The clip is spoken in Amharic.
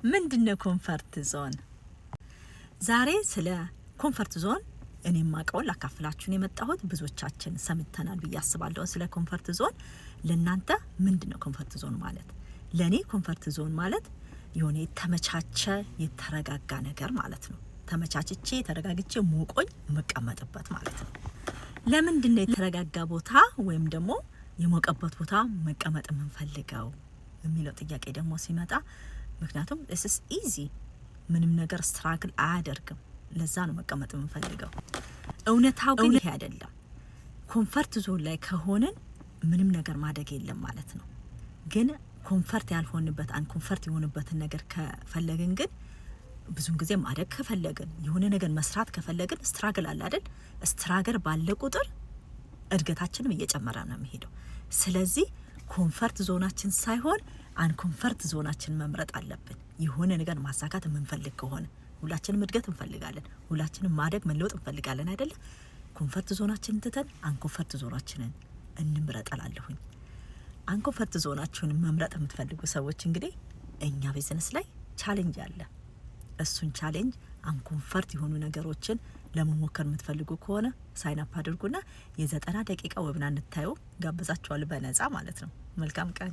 ምንድነው ኮንፈርት ዞን? ዛሬ ስለ ኮንፈርት ዞን እኔ ማቀው ላካፍላችሁ ነው የመጣሁት። ብዙዎቻችን ሰምተናል ብዬ አስባለሁ ስለ ኮንፈርት ዞን። ለናንተ ምንድነው ኮንፈርት ዞን ማለት? ለኔ ኮንፈርት ዞን ማለት የሆነ የተመቻቸ የተረጋጋ ነገር ማለት ነው። ተመቻችቼ ተረጋግቼ ሞቆኝ መቀመጥበት ማለት ነው። ለምንድነው የተረጋጋ ቦታ ወይም ደግሞ የሞቀበት ቦታ መቀመጥ የምንፈልገው የሚለው ጥያቄ ደግሞ ሲመጣ ምክንያቱም this is easy ምንም ነገር ስትራግል አያደርግም። ለዛ ነው መቀመጥ የምንፈልገው። እውነታው ግን ይሄ አይደለም። ኮንፈርት ዞን ላይ ከሆነን ምንም ነገር ማደግ የለም ማለት ነው። ግን ኮንፈርት ያልሆንበት ኮንፈርት የሆንበትን ነገር ከፈለግን ግን ብዙን ጊዜ ማደግ ከፈለግን የሆነ ነገር መስራት ከፈለግን ስትራግል አለ አይደል? ስትራግል ባለ ቁጥር እድገታችንም እየጨመረ ነው የሚሄደው። ስለዚህ ኮንፈርት ዞናችን ሳይሆን አንኮንፈርት ዞናችን መምረጥ አለብን። የሆነ ነገር ማሳካት የምንፈልግ ከሆነ ሁላችንም እድገት እንፈልጋለን፣ ሁላችንም ማደግ መለወጥ እንፈልጋለን አይደል? ኮንፈርት ዞናችንን ትተን አንኮንፈርት ዞናችንን እንምረጣላለሁኝ። አንኮንፈርት ዞናችሁን መምረጥ የምትፈልጉ ሰዎች እንግዲህ እኛ ቢዝነስ ላይ ቻሌንጅ አለ። እሱን ቻሌንጅ አንኮንፈርት የሆኑ ነገሮችን ለመሞከር የምትፈልጉ ከሆነ ሳይን አፕ አድርጉና የ90 ደቂቃ ወብና እንታዩ ጋብዛችኋል በነፃ ማለት ነው። መልካም ቀን።